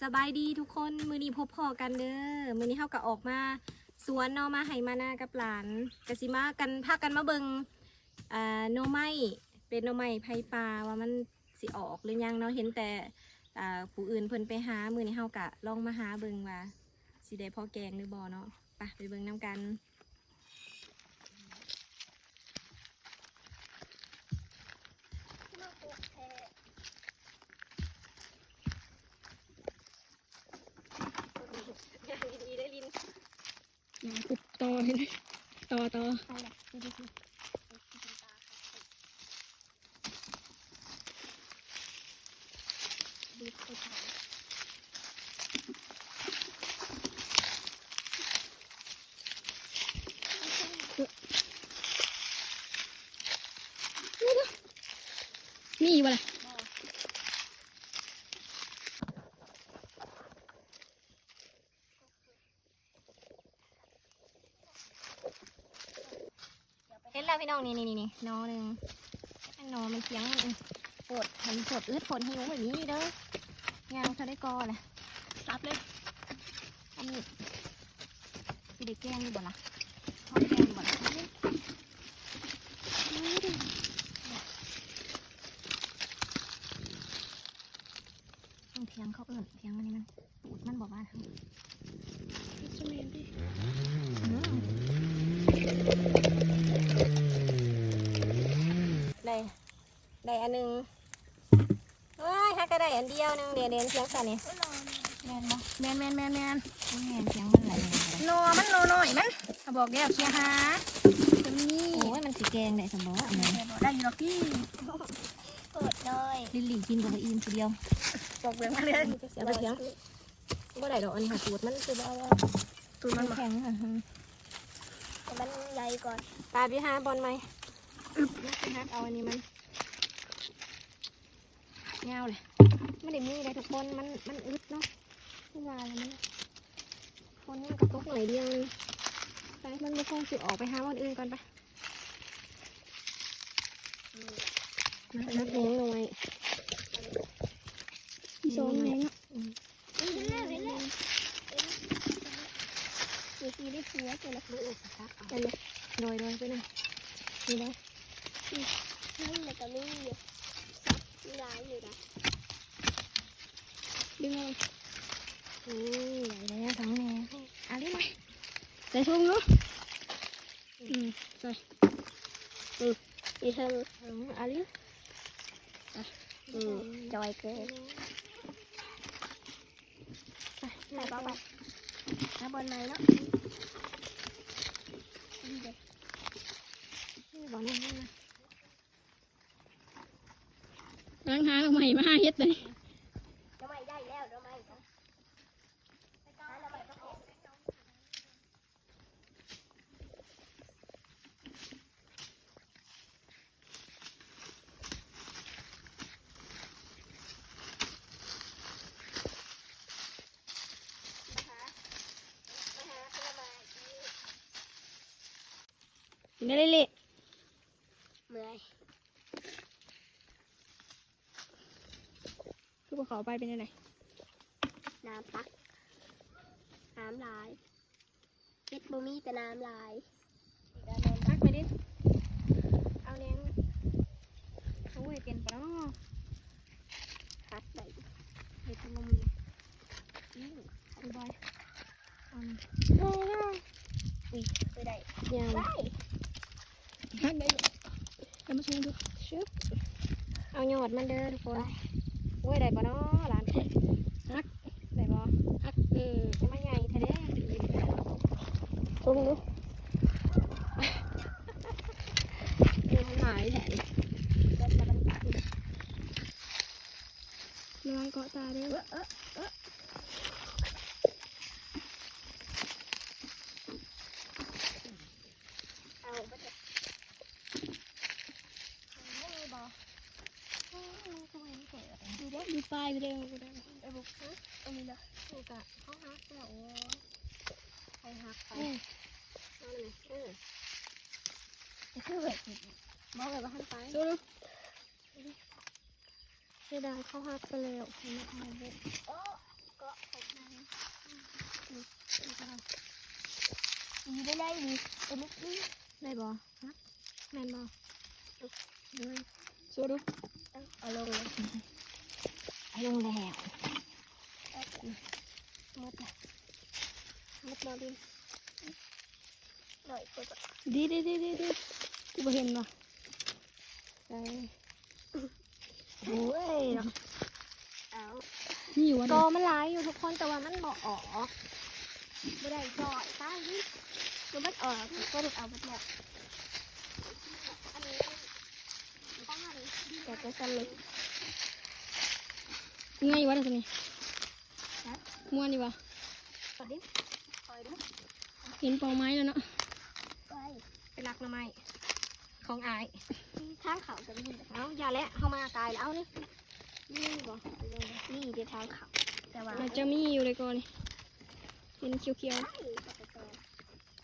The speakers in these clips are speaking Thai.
สบายดีทุกคนมื้อนี้พบพอกันเด้อมื้อนี้เฮาก็ออกมาสวนเนาะมาให้มาหน้ากับหลานกะสิมากันพากันมาเบิ่งหน่อไม้เป็นหน่อไม้ไผ่ป่าว่ามันสิออกหรือยังเนาะเห็นแต่ผู้อื่นเพิ่นไปหามื้อนี้เฮาก็ลองมาหาเบิ่งว่าสิได้พอแกงหรือบ่เนาะไปเบิ่งนํกันดีได้ลินขุดต่อเลยต่อนี่วะล่ะเห็นแล้วพี่น้องนี่นอหนึ่งนอมันเสียงปวดมันปวดปวดหิวแบบนี้เด้อยาวเขาได้กอเลยรับเลยอันนี้สิได้แกงดีบ่ล่ะทอดแกงดีบ่ล่ะเพียงเขาเอิ่นเพียงอันนี้มันปูดมันบอกว่าได้อันหนึ่งเฮ้ยฮักก็ได้อันเดียวนึงเดี๋ยวเสียงสั่นนี่แมนบ่แมนเสียงมันไหลนอมันนอหน่อยมันบอกแล้วเชียร์หาตรงนี้โอ้ยมันสีแกงได้สมบูรณ์อันนี้ได้อยู่หรอกพี่เปิดเลยลิลลี่กินกับอินทีเดียวบอกเรื่องมาเลยเสียงเสียงบ่ได้ดอกอันนี้ค่ะตูดมันคือว่าตูดมันแข็งอ่ะแต่มันใหญ่ก่อนปลาพี่ฮาบอลไหมพี่ฮาเอาอันนี้มันเงาเลยไม่ได้มีอะไรทุกคนมันอึดเนาะไม่ว่าอะไรมันคนนี้กระตุกหน่อยเดียวไปมันไม่คงสิออกไปหาวันอื่นก่อนไปนักเลี้ยงหน่อยโซนไหนเนาะมีทีได้เชื้อเจอแล้วมืออุปสรรคเอาเลยโดยไปหน่อยนี่ได้นี่มันก็มีอยู่มีหลายอยู่นะดึงเลยใหญ่เลยทั้งแนวอะไรไหมใส่ช่วงเนาะใส่อีเธออะไรจอยเกินไปต่อไปน้ำบอลไหนเนาะบอลนั่นนะล้างหาใหม่มาเฮ็ดเลยจะไม่ได้แล้วจะไม่ไม่ได้เละเมื่อยคือภูเขาไปเป็นยังไงน้ำพักน้ำลายเก็ดบูมี่แต่น้ำลายพักไปดิเอาแนงเขาเวทเป็นปะเนาะคัดได้เห็ดลมบอยไปได้ยังฮักได้เอามาชมดูชึบเอาหยอดมันเด้อทุกคนโอ้ยได้ปะเนาะหลานฮักได้ปะฮักจะมาใหญ่แท้ชมดูหายแท้ระวังเกาะตาด้วยดูปลายเร็วไอ้บุกอันนี้ละนี่กะเขาหักแล้วโอ้ใครหักไปเอาเลยคือแบบบอกเลยว่าหันไปดูเสียดายเขาหักไปแล้วไม่เอาเลย มีได้ได้ดีแต่ไม่นี่ ได้บ่ฮะแม่นบ่เลย สู้ดู เอาลงเลย เอาลงแล้ว หมดละหมดแล้วดิหน่อยก็จะ ดีกูบ่เห็นว่ะ ใส่ โอ้ยเอา นี่อยู่วะ กอมันหลายอยู่ทุกคนแต่ว่ามันบ่ออก ไม่ได้จอดตายนี่มันไม่ออกก็ต้องเอาหมดแล้วอันนี้ต้องอันนี้แต่ก็สลิด ง่ายวะเนี่ยนี่ม้วนดีวะ คอยดิคอยดิ เห็นเป่าไม้แล้วเนาะ ไป ไปรักหน่อไม้ของอาย ทางเขาจะมี เอาอย่าแล้วเข้ามากายแล้วเอานี่ นี่บ่นี่เดี๋ยวทางเขาแต่ว่า มันจะมีอยู่เลยก่อนนี่เป็นเขียว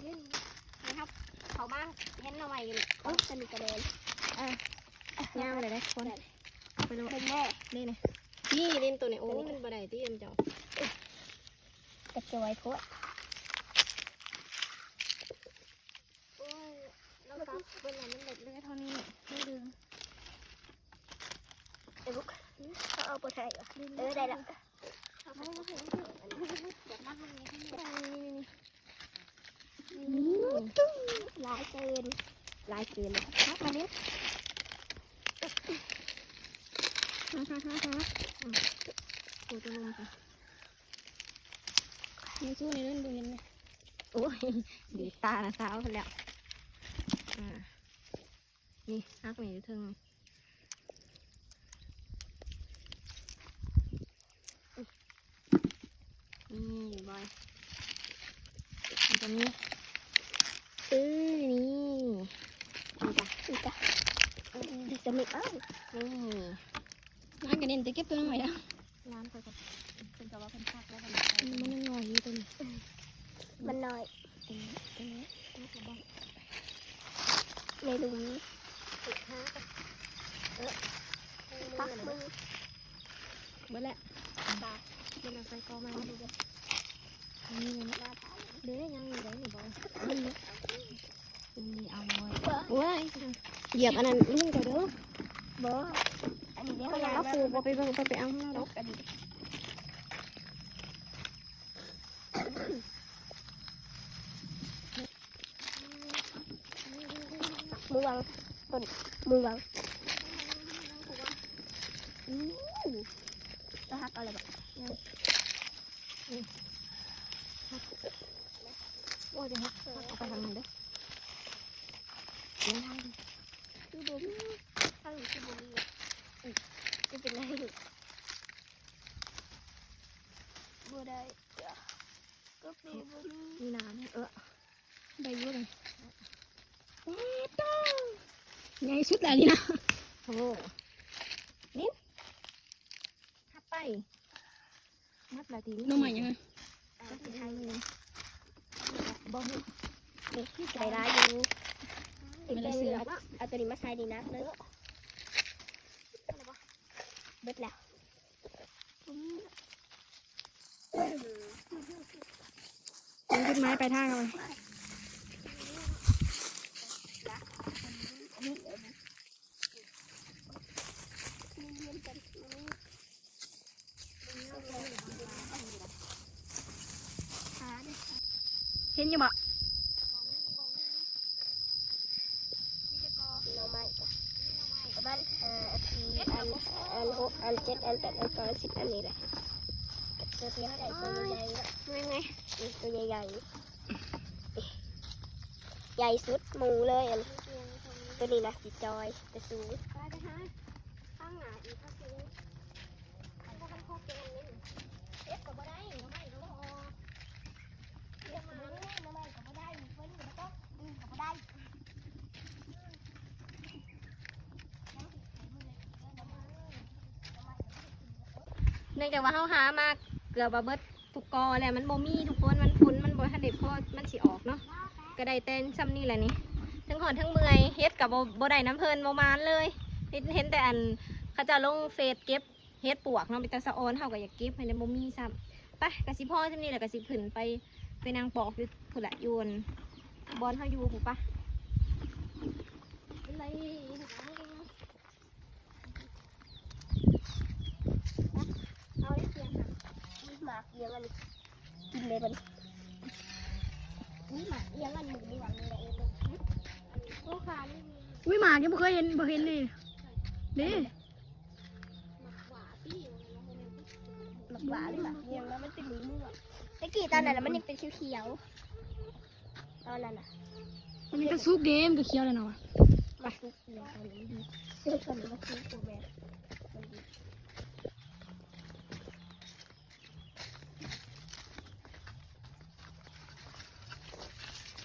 นี่ นะครับเขามาเห็นหน่อไม้อยู่นี่ โอ้สนิทกระเด็น ย่างไปเลยได้คนเอาไปโลด เป็นแม่ นี่นะนี่เล่นตัวนี้โอ้ยมันบ่ได้ที่มันจะ กระจอยโคตร โอ้ยเราตัดเบิ่งแล้วมันเล็ดเลยเท่านี้ไม่ดึง ไอ้บุ๊กเขาเอาไปใส่เหรอได้แล้ว ไม่เห็นเดี๋ยวนั่งตรงนี้ให้ได้ ลายเกินลายเกินเลยทักมาดิ กูจะลงไป ๆมันสู้ในนั้นดูเห็นไหม โอ้ยดีตาละสาวคนแล้วนี่ฮักหนีถึงนี่บอยมันจะมีนี่อีนี่จ้ะกอะดิสมิกอ้าว นี่ ร้านกระเด็นจะเก็บตัวน้อยแล้ว ร้านเขาจะเป็นกับว่าเป็นพักแล้วกัน มันยังน้อยอยู่ตัวนี้ มันน้อย ตรงนี้กระบอก ในหลุม ติดฮัก พักมือ เมื่อแหละตาเป็นอะไรก็มาดูกันนี่มันเด้ยังอยู่ได้หนิบอยนี่เอาไว้โอ้ยเหยียบอันนั้นลุงก็เด้อ บ่อันนี้เดี๋ยว เขา เขา อยาก เอา เอา ปู ปูไปเบิ่งไปเอาข้างนอก นกอันนี้มือวางต้นมือวางแล้วฮักเอาอะไรบ้าง โอ้ยเดี๋ยวเอาไปทางนั้นเด้อเดี๋ยวให้ คือบุ้มถ้าหนูคือบุ้มจะเป็นไรหรือบ่ได้ก็คือบุ้ม มีน้ำเนี่ยได้เยอะเลยใหญ่สุดแล้วนี่นะ โอ้นี่ทับไปนับหลายที น้องใหม่ยังไง ก็คือไทยเลยบ่มี นี่ที่ใจร้ายอยู่เป็นเสือเอาตัวนี้มาใส่ดีนะเลยเบิดแล้ว มันขึ้นไม้ไปทางเอาไป เห็นยังบ่ เราไม่ประมาณอันหกอันเจ็ดอันแปดอันเก้าสิบอันนี้แหละตัวนี้อะไรตัวใหญ่ๆ ไงตัวใหญ่ๆใหญ่สุดหมูเลยอันตัวนี้นะสีจอยแต่สูง ไปฮะข้างหน้าอีกก็คือข้างบนพกเป็นนี่เอฟก็บ่ได้ก็ไม่ก็บ่ออก เรียกมาเลยน้ำมันก็ไม่ได้เพิ่นก็ต้องก็ไม่ได้ เนื่องจากว่าเฮาหามาเกือบว่าเบิดทุกกอแล้วมันบ่มีทุกคนมันฝุ่นมันบ่ทันได้พอมันสิออกเนาะก็ได้แต่ซ้ำนี่แหละนี่ทั้งหอนทั้งเมื่อยเฮ็ดกับบ่ได้น้ำเพลินบ่มานเลยเห็นแต่อันเขาจะลงเฟซเก็บเฮ็ดปวกเนาะเป็นตาสะออนเฮาก็อยากเก็บให้ได้บ่มีซ้ำไปก็สิพอซ้ำนี่แหละก็สิขึ้นไป ไปนางปอกอยู่ผุละโยนบอลเขาอยู่ผูปะอะไรเอาได้เสียงค่ะ มีหมากเอียงอันนี้กินเลยมันนี่หมากเอียงอันหนึ่งมีหวังเลยเองโอ้ค่ะนี่มี อุ้ยหมายังบ่เคยเห็นบ่เห็นเลยนี่ หวาพี่หมักหวาหรือหมักเอียงแล้วมันเป็นมือม่วงตะกี้ตอนนั้นมันยังเป็นเขียวๆตอนนั้นน่ะ มันเป็นกระซุกเดมก็เคี้ยวแล้วเนาะ มาซุกเอียงตอนนี้ดีเชื่อตอนนี้มาซุกตัวแม่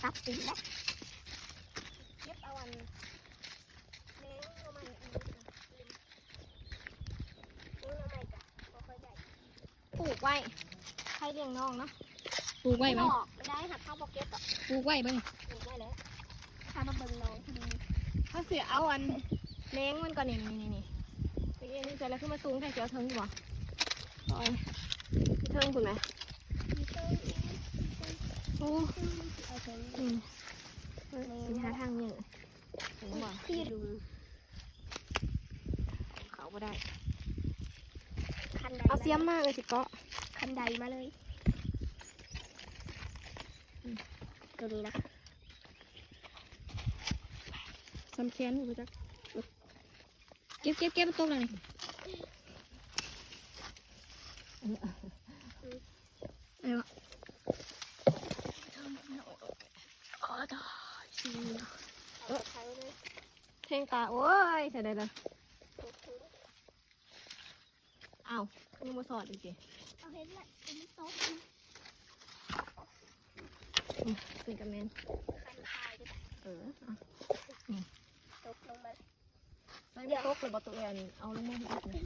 ตับติดแล้ว เก็บเอาอันแมงเอามาอันนี้ นี่เราไม่จ้ะพอค่อยได้ ปลูกไว้ให้เลี้ยงน้องเนาะ ปลูกไว้ ไม่ บ้าง ออกไม่ได้ค่ะเข้าโปเก็ตอ่ะ ปลูกไว้บ้าง ปลูกได้แล้วถ้ามาเบิ่งน้องทีนี้ เขาเสียเอาอันแมงมันก่อนนี่ไปเอ็นนี่ใจแล้วขึ้นมาสูงแค่เจ้าเทิงอยู่บ่โอ้ยเทิงคุณไหมโอ้ เอาไป สิหาทางเนี่ยถึงบ่ ที่ดู เขาบ่ได้ คันใด เอาเสียมมากเลยสิเกาะ คันใดมาเลยตัวนี้นะ ซ้ำแขนอยู่จักเก็บมันตกเลยไอ้วะขอต่อสิ ใช้เลย แทงตาโอ้ยใส่ได้เลยอ้าวยังมาสอดอีกสิ เอาเห็นละเป็นโต๊ะ เป็นกระแมน คันคายด้วย เออ ตกลงมา ใส่ไม่ตกเลยบอตัวแอนเอาลงมาอีกเลย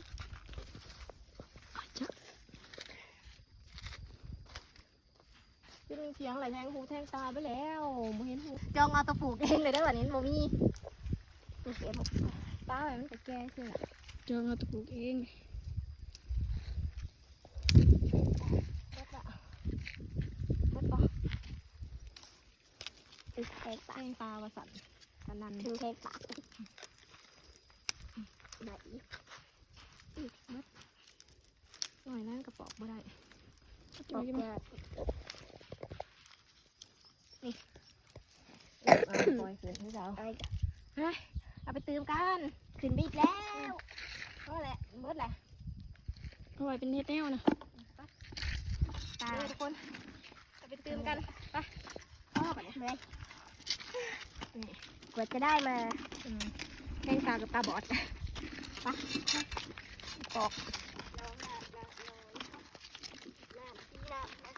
ขึ้นเสียงไหลแทงหูแทงตาไปแล้วโมเห็นหูจองเอาตะปูกเองเลยได้แบบนี้โมมีเสียตาแบบมันจะแก่ใช่ไหม จองเอาตะปลูกเอง มดอะมดปะ ถึงแทง แทงตาวาสันตะนัน ถึงแทงปากไหน มดหน่อยนั่นกระปอกบ่ได้ บอกว่า ปล่อยคืนให้เรา ไอ้ เฮ้ยเอาไปตื่มกัน ขึ้นไปอีกแล้ว ก็แหละมดแหละ เอาไว้เป็นเฮ็ดแนวนะ ตาทุกคนเอาไปตื่มกัน อ้อแบบนี้เลยกว่าจะได้มา แทงตากับตาบอดปะปอก น้ำที่น้ำนะ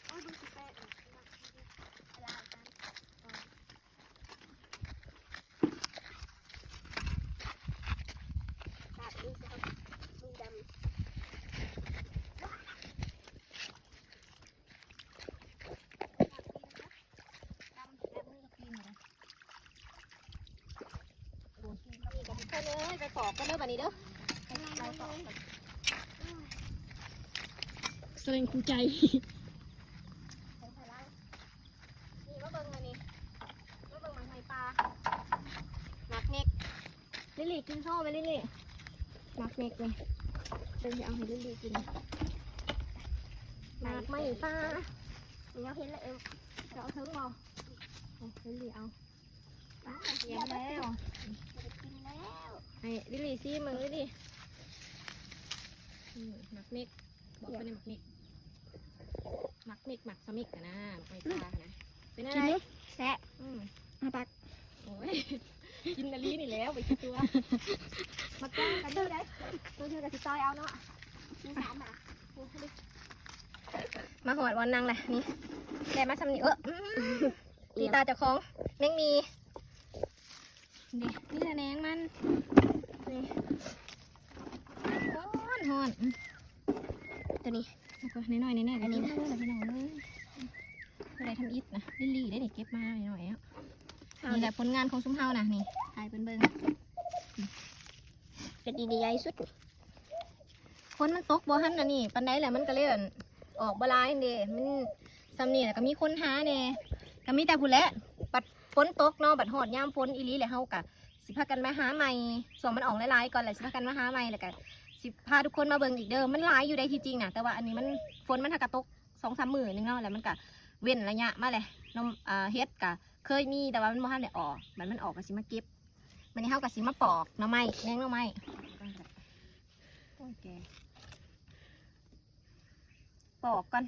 โอ้ดูสิแป้งตัดดูจะดูดำ ไปเลยไปปอกก็เด้อบัดนี้เด้อ แสดงคู่ใจ นี่มาเบิ่งมานี่มาเบิ่งมันหอยปลาหมักเน็กลิลลี่กินโซ่ไหมลิลลี่หมักเน็กเลยเดี๋ยวจะเอาให้ลิลลี่กินหมักไม่ปลา เราเห็นแล้ว จะเอาเทิงบ่ลิลลี่เอาเย็นแล้ว กินแล้ว ให้ลิลลี่ซิมึงลิลลี่หมักเน็กบอกไปในหมักเน็กหมักเน็กหมักสมิกกันนะหมักไม่ปลานะเป็นอะไร แซะ มาปัก โอ้ยกินนาลีนี่แล้วไปกินตัวมาจ้างกันด้วยได้ตัวเธอกับสิต้อยเอาเนาะ มีสามหมา มาหอดวันนังแหละนี่แต่มาสำนีตีตาเจ้าของแมงมีนี่นี่แหละแนงมันนี่ฮอน ตัวนี้ แล้วก็น้อยๆแน่ๆอันนี้นะพี่น้องเลยอะไรทำอิฐนะลิลลี่ได้เด็กเก็บมาหน่อยๆนี่แหละผลงานของซุ้มเฮานะนี่ถ่ายเป็นเบิ้ง เป็นดีๆใหญ่สุด ฝนมันตกบ่ทันน่ะนี่ปานใดแหละมันก็เลยอั่นออกบ่หลายเด้มันซ้ำนี่แหละก็มีคนหาแน่ก็มีแต่ผู้นแหละบัดฝนตกเนาะบัดฮอดยามฝนอีหลีแหละเฮาก็สิพากันมาหาใหม่ส่วนมันออกหลายๆก่อนแหละสิพากันมาหาใหม่แล้วก็สิพาทุกคนมาเบิ่งอีกเด้อมันหลายอยู่ได้ที่จริงน่ะแต่ว่าอันนี้มันฝนมันถ้ากระตก 2-3 มื้อนึงเนาะแล้วมันก็เว้นระยะมาเลยน้ำเฮ็ดก็เคยมีแต่ว่ามันบ่ทันได้ออกมันออกก็สิมาเก็บมันนี่เฮาก็สิมาปอกหน่อไม้แหนงหน่อไม้โอ้ยแกปอกก่อน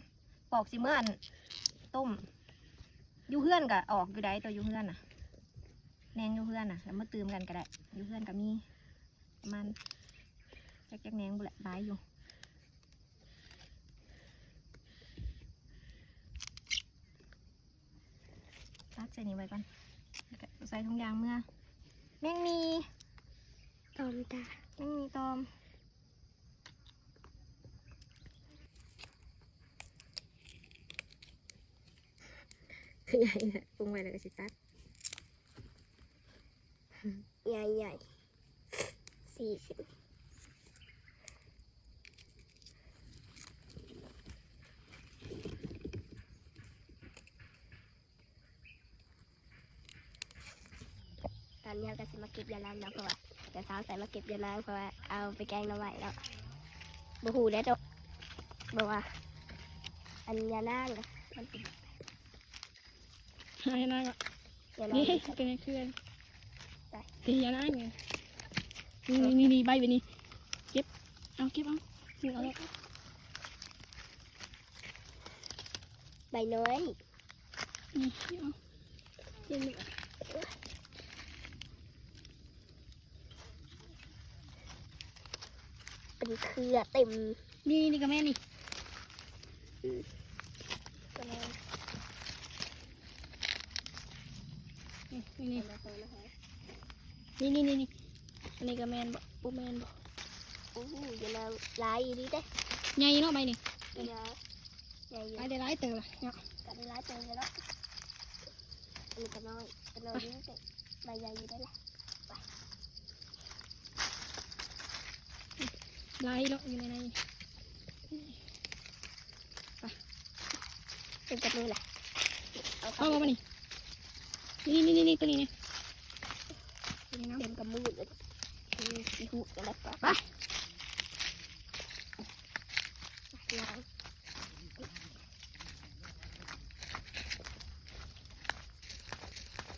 ปอกสิเมื่ออันต้มอยู่เฮือนก็ออกอยู่ได้ตัวอยู่เฮือนน่ะแหนงอยู่เฮือนน่ะแล้วมาตื่มกันก็ได้อยู่เฮือนก็มีประมาณจักแหนงบุแหละหลายอยู่ตักใส่นี่ไว้ก่อนใส่ถุงยางเมื่อแมงมี ตอมตา แมงมีตอมคือใหญ่เนี่ยปรุงไว้แล้วก็สิตัก ใหญ่40ตอนนี้เราก็สิมาเก็บยาล้างแล้วเพราะว่าแต่สาวใส่มาเก็บยาล้างเพราะว่าเอาไปแกงหน่อไม้แล้วบ่ฮู้ได้ดอกบอกว่าอันยาล้างอะมันเป็น ให้นั่งอ่ะ ยาล้า นี่ ง เป็นไงเพื่อน ได้ ตีอย่านั่งไงนี่ใบแบบนี้เก็บเอาเก็บเอานี่เอาแล้ว ใบน้อย นี่เอาเก็บเลย เป็นเครือเต็ม นี่กับแม่นี่ ก็เลย นี่ มาเลยนะคะ นี่อันนี้กับแม่นบ่ปุ๊แม่นบ่ โอ้โหยาล้างลายดีเด้ ใหญ่เนาะใบนี่ ยาใหญ่อยู่ ใบได้หลายเติบละเนาะ กันได้ร้ายเต็มเลยแล้วอันนี้ก็น้อยดีเด้ใบใหญ่อยู่ได้ละ ลายเนาะอยู่ใน เป็นกับมือแหละ เอามานี่นี่ตัวนี้เนี่ยตัวนี้เนาะ เต็มกับมือเลยมีหูกันแล้วปะ ไป ล้าง